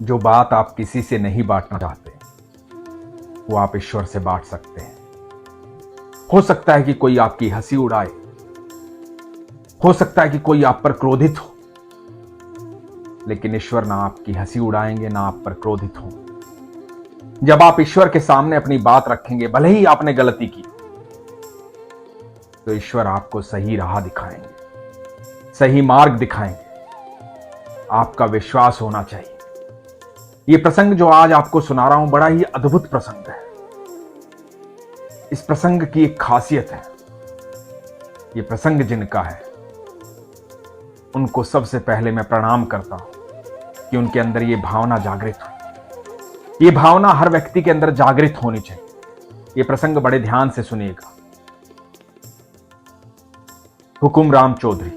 जो बात आप किसी से नहीं बांटना चाहते, वो आप ईश्वर से बांट सकते हैं। हो सकता है कि कोई आपकी हंसी उड़ाए, हो सकता है कि कोई आप पर क्रोधित हो, लेकिन ईश्वर ना आपकी हंसी उड़ाएंगे ना आप पर क्रोधित हो। जब आप ईश्वर के सामने अपनी बात रखेंगे, भले ही आपने गलती की, तो ईश्वर आपको सही राह दिखाएंगे, सही मार्ग दिखाएंगे। आपका विश्वास होना चाहिए। यह प्रसंग जो आज आपको सुना रहा हूं, बड़ा ही अद्भुत प्रसंग है। इस प्रसंग की एक खासियत है, यह प्रसंग जिनका है उनको सबसे पहले मैं प्रणाम करता हूं कि उनके अंदर यह भावना जागृत हो। यह भावना हर व्यक्ति के अंदर जागृत होनी चाहिए। यह प्रसंग बड़े ध्यान से सुनिएगा। हुकुम राम चौधरी,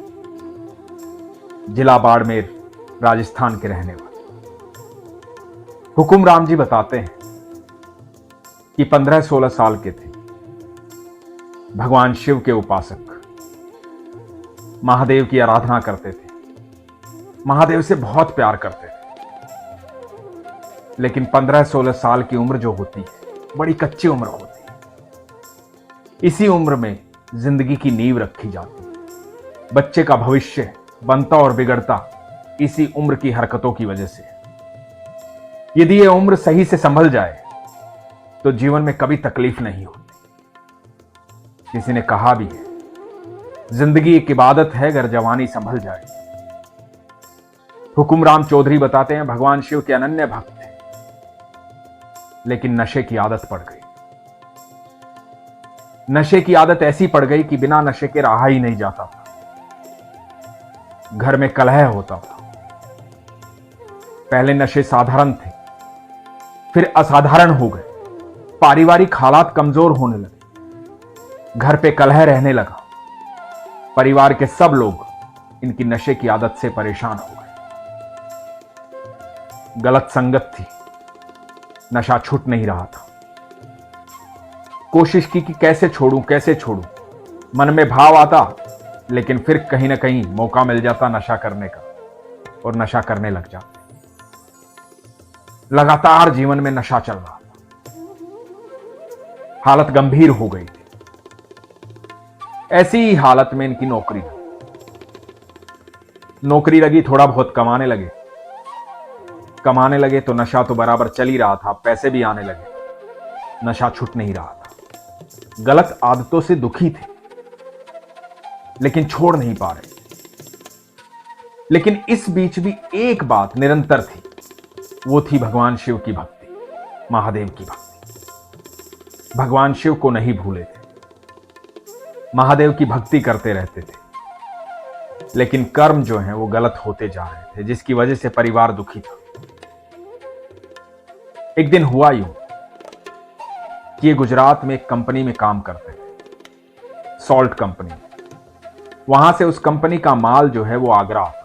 जिला बाड़मेर, राजस्थान के रहने वाले। हुकुम राम जी बताते हैं कि 15-16 साल के थे। भगवान शिव के उपासक, महादेव की आराधना करते थे, महादेव से बहुत प्यार करते थे। लेकिन 15-16 साल की उम्र जो होती है, बड़ी कच्ची उम्र होती है। इसी उम्र में जिंदगी की नींव रखी जाती है। बच्चे का भविष्य बनता और बिगड़ता इसी उम्र की हरकतों की वजह से। यदि यह उम्र सही से संभल जाए तो जीवन में कभी तकलीफ नहीं होती। किसी ने कहा भी है, जिंदगी एक इबादत है अगर जवानी संभल जाए। हुकुम राम चौधरी बताते हैं, भगवान शिव के अनन्य भक्त थे, लेकिन नशे की आदत पड़ गई। नशे की आदत ऐसी पड़ गई कि बिना नशे के रहा ही नहीं जाता था। घर में कलह होता था। पहले नशे साधारण थे, फिर असाधारण हो गए। पारिवारिक हालात कमजोर होने लगे, घर पे कलह रहने लगा। परिवार के सब लोग इनकी नशे की आदत से परेशान हो गए। गलत संगत थी, नशा छूट नहीं रहा था। कोशिश की कि कैसे छोड़ूं कैसे छोड़ूं। मन में भाव आता, लेकिन फिर कहीं ना कहीं मौका मिल जाता नशा करने का, और नशा करने लग जाते। लगातार जीवन में नशा चल रहा था। हालत गंभीर हो गई थी। ऐसी ही हालत में इनकी नौकरी लगी, थोड़ा बहुत कमाने लगे तो नशा तो बराबर चल ही रहा था, पैसे भी आने लगे। नशा छूट नहीं रहा था। गलत आदतों से दुखी थे, लेकिन छोड़ नहीं पा रहे। लेकिन इस बीच भी एक बात निरंतर थी, वो थी भगवान शिव की भक्ति, महादेव की भक्ति। भगवान शिव को नहीं भूले थे, महादेव की भक्ति करते रहते थे। लेकिन कर्म जो हैं वो गलत होते जा रहे थे, जिसकी वजह से परिवार दुखी था। एक दिन हुआ यूं कि ये गुजरात में एक कंपनी में काम करते थे, सॉल्ट कंपनी। वहां से उस कंपनी का माल जो है वो आगरा आता।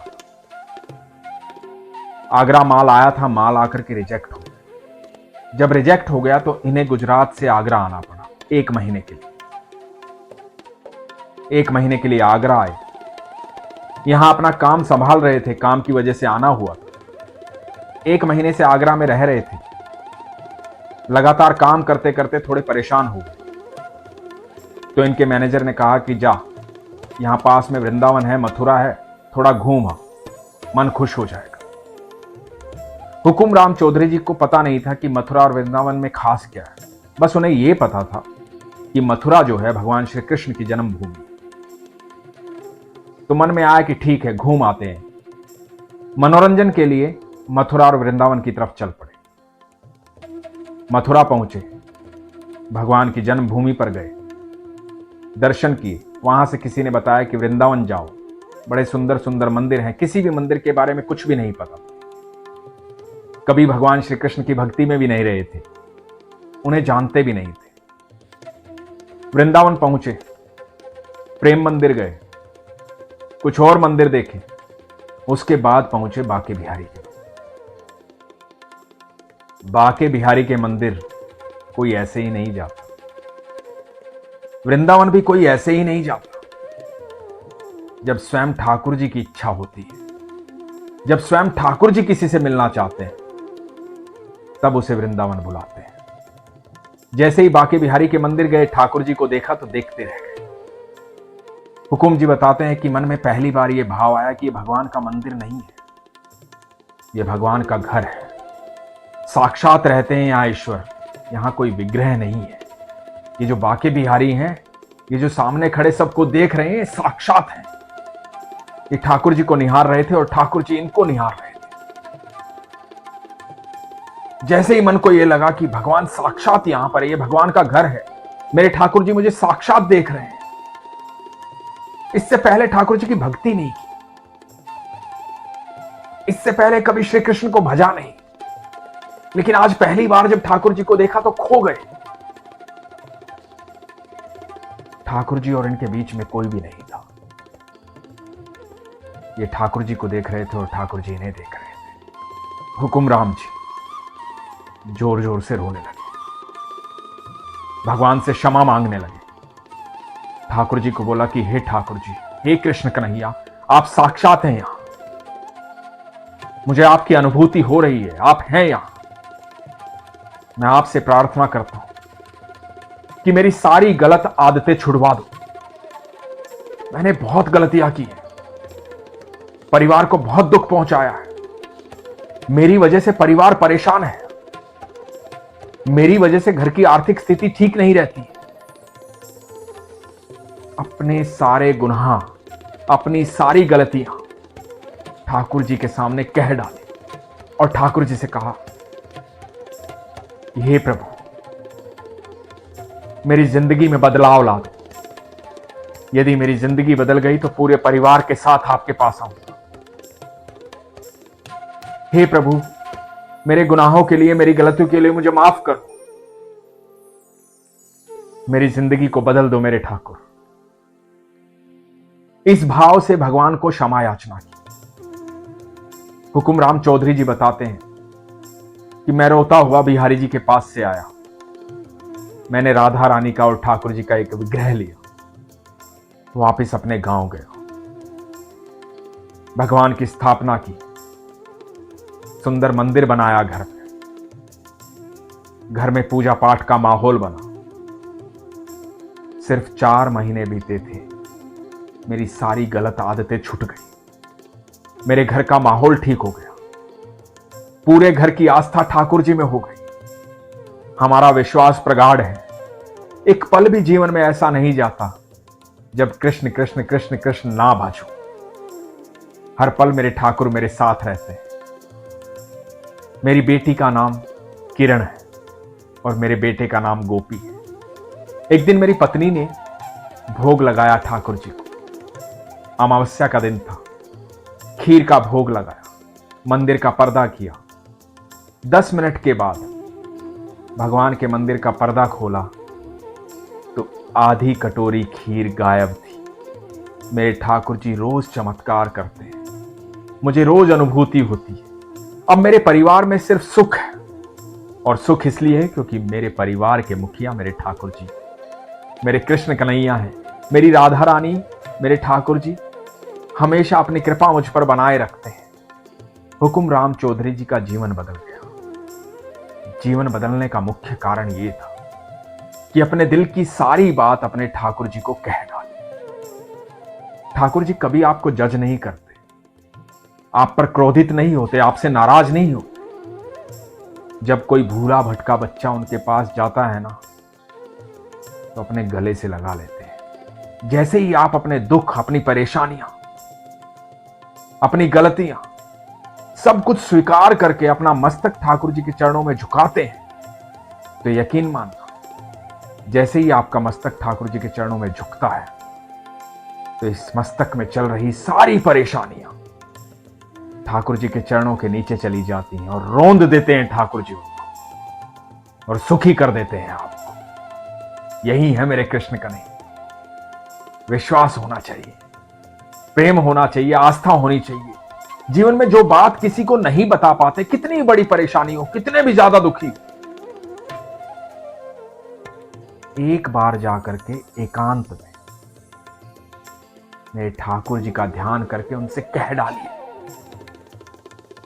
आगरा माल आया था, माल आकर के रिजेक्ट हो गया। जब रिजेक्ट हो गया तो इन्हें गुजरात से आगरा आना पड़ा 1 महीने के लिए। 1 महीने के लिए आगरा आए, यहां अपना काम संभाल रहे थे, काम की वजह से आना हुआ। 1 महीने से आगरा में रह रहे थे। लगातार काम करते करते थोड़े परेशान हो गए, तो इनके मैनेजर ने कहा कि जा, यहां पास में वृंदावन है, मथुरा है, थोड़ा घूम आ, मन खुश हो जाएगा। हुकुम राम चौधरी जी को पता नहीं था कि मथुरा और वृंदावन में खास क्या है। बस उन्हें यह पता था कि मथुरा जो है भगवान श्री कृष्ण की जन्मभूमि। तो मन में आया कि ठीक है, घूम आते हैं। मनोरंजन के लिए मथुरा और वृंदावन की तरफ चल पड़े। मथुरा पहुंचे, भगवान की जन्मभूमि पर गए, दर्शन किए। वहां से किसी ने बताया कि वृंदावन जाओ, बड़े सुंदर सुंदर मंदिर हैं। किसी भी मंदिर के बारे में कुछ भी नहीं पता, कभी भगवान श्री कृष्ण की भक्ति में भी नहीं रहे थे, उन्हें जानते भी नहीं थे। वृंदावन पहुंचे, प्रेम मंदिर गए, कुछ और मंदिर देखे। उसके बाद पहुंचे बांके बिहारी के। बांके बिहारी के मंदिर कोई ऐसे ही नहीं जाता, वृंदावन भी कोई ऐसे ही नहीं जाता। जब स्वयं ठाकुर जी की इच्छा होती है, जब स्वयं ठाकुर जी किसी से मिलना चाहते हैं, तब उसे वृंदावन बुलाते हैं। जैसे ही बांके बिहारी के मंदिर गए, ठाकुर जी को देखा तो देखते रह गए। हुकुम जी बताते हैं कि मन में पहली बार ये भाव आया कि ये भगवान का मंदिर नहीं है, ये भगवान का घर है। साक्षात रहते हैं यहाँ ईश्वर, यहाँ कोई विग्रह नहीं है। ये जो बांके बिहारी हैं, ये जो सामने खड़े सबको देख रहे हैं, साक्षात हैं। ये ठाकुर जी को निहार रहे थे और ठाकुर जी इनको निहार रहे थे। जैसे ही मन को यह लगा कि भगवान साक्षात यहां पर है, ये भगवान का घर है, मेरे ठाकुर जी मुझे साक्षात देख रहे हैं। इससे पहले ठाकुर जी की भक्ति नहीं की, इससे पहले कभी श्री कृष्ण को भजा नहीं, लेकिन आज पहली बार जब ठाकुर जी को देखा तो खो गए। ठाकुर जी और इनके बीच में कोई भी नहीं था। ये ठाकुर जी को देख रहे थे और ठाकुर जी इन्हें देख रहे थे। हुकुम राम जी जोर जोर से रोने लगे, भगवान से क्षमा मांगने लगे। ठाकुर जी को बोला कि हे ठाकुर जी, हे कृष्ण कन्हैया, आप साक्षात हैं यहां, मुझे आपकी अनुभूति हो रही है, आप हैं यहां। मैं आपसे प्रार्थना करता हूं कि मेरी सारी गलत आदतें छुड़वा दो। मैंने बहुत गलतियां की हैं, परिवार को बहुत दुख पहुंचाया है, मेरी वजह से परिवार परेशान है, मेरी वजह से घर की आर्थिक स्थिति ठीक नहीं रहती। अपने सारे गुनाह, अपनी सारी गलतियां ठाकुर जी के सामने कह डाली और ठाकुर जी से कहा, हे प्रभु, मेरी जिंदगी में बदलाव ला दो। यदि मेरी जिंदगी बदल गई तो पूरे परिवार के साथ आपके पास आऊंगा। हे प्रभु, मेरे गुनाहों के लिए, मेरी गलतियों के लिए मुझे माफ करो, मेरी जिंदगी को बदल दो मेरे ठाकुर। इस भाव से भगवान को क्षमा याचना की। हुकुम राम चौधरी जी बताते हैं कि मैं रोता हुआ बिहारी जी के पास से आया। मैंने राधा रानी का और ठाकुर जी का एक विग्रह लिया, वापस अपने गांव गया, भगवान की स्थापना की, सुंदर मंदिर बनाया घर में। घर में पूजा पाठ का माहौल बना। सिर्फ 4 महीने बीते थे, मेरी सारी गलत आदतें छूट गई, मेरे घर का माहौल ठीक हो गया, पूरे घर की आस्था ठाकुर जी में हो गई। हमारा विश्वास प्रगाढ़ है। एक पल भी जीवन में ऐसा नहीं जाता जब कृष्ण कृष्ण कृष्ण कृष्ण ना बाजू। हर पल मेरे ठाकुर मेरे साथ रहते हैं। मेरी बेटी का नाम किरण है और मेरे बेटे का नाम गोपी है। एक दिन मेरी पत्नी ने भोग लगाया ठाकुर जी को। अमावस्या का दिन था। खीर का भोग लगाया, मंदिर का पर्दा किया। 10 मिनट के बाद भगवान के मंदिर का पर्दा खोला तो आधी कटोरी खीर गायब थी। मेरे ठाकुर जी रोज चमत्कार करते हैं, मुझे रोज अनुभूति होती है। अब मेरे परिवार में सिर्फ सुख है, और सुख इसलिए है क्योंकि मेरे परिवार के मुखिया मेरे ठाकुर जी, मेरे कृष्ण कन्हैया हैं, मेरी राधा रानी, मेरे ठाकुर जी हमेशा अपनी कृपा मुझ पर बनाए रखते हैं। हुकुम राम चौधरी जी का जीवन बदल गया। जीवन बदलने का मुख्य कारण यह था कि अपने दिल की सारी बात अपने ठाकुर जी को कह डाली। ठाकुर जी कभी आपको जज नहीं करते, आप पर क्रोधित नहीं होते, आपसे नाराज नहीं होते। जब कोई भूला भटका बच्चा उनके पास जाता है ना, तो अपने गले से लगा लेते हैं। जैसे ही आप अपने दुख, अपनी परेशानियां, अपनी गलतियां सब कुछ स्वीकार करके अपना मस्तक ठाकुर जी के चरणों में झुकाते हैं, तो यकीन मानना, जैसे ही आपका मस्तक ठाकुर जी के चरणों में झुकता है, तो इस मस्तक में चल रही सारी परेशानियां ठाकुर जी के चरणों के नीचे चली जाती हैं और रौंद देते हैं ठाकुर जी उनको और सुखी कर देते हैं आपको। यही है मेरे कृष्ण कन्हैया। विश्वास होना चाहिए, प्रेम होना चाहिए, आस्था होनी चाहिए। जीवन में जो बात किसी को नहीं बता पाते, कितनी बड़ी परेशानी हो, कितने भी ज्यादा दुखी, एक बार जाकर के एकांत में मेरे ठाकुर जी का ध्यान करके उनसे कह डालिए,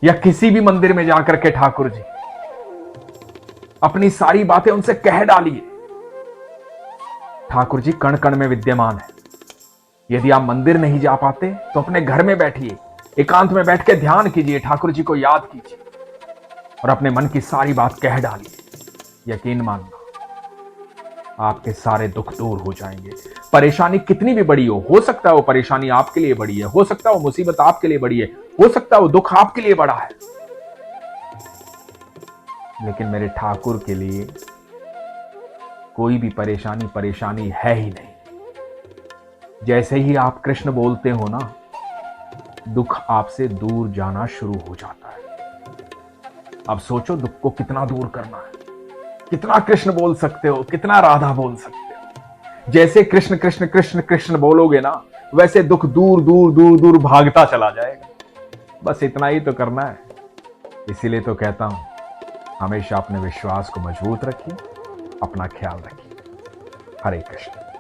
या किसी भी मंदिर में जाकर के ठाकुर जी, अपनी सारी बातें उनसे कह डालिए। ठाकुर जी कण कण में विद्यमान है। यदि आप मंदिर नहीं जा पाते तो अपने घर में बैठिए, एकांत में बैठ के ध्यान कीजिए, ठाकुर जी को याद कीजिए और अपने मन की सारी बात कह डालिए। यकीन मानना, आपके सारे दुख दूर हो जाएंगे। परेशानी कितनी भी बड़ी हो सकता है वो परेशानी आपके लिए बड़ी है, हो सकता है वो मुसीबत आपके लिए बड़ी है, हो सकता है वो दुख आपके लिए बड़ा है, लेकिन मेरे ठाकुर के लिए कोई भी परेशानी परेशानी है ही नहीं। जैसे ही आप कृष्ण बोलते हो ना, दुख आपसे दूर जाना शुरू हो जाता है। अब सोचो दुख को कितना दूर करना है। कितना कृष्ण बोल सकते हो, कितना राधा बोल सकते हो। जैसे कृष्ण कृष्ण कृष्ण कृष्ण बोलोगे ना, वैसे दुख दूर दूर दूर दूर भागता चला जाएगा। बस इतना ही तो करना है। इसीलिए तो कहता हूं, हमेशा अपने विश्वास को मजबूत रखिए, अपना ख्याल रखिए। हरे कृष्ण।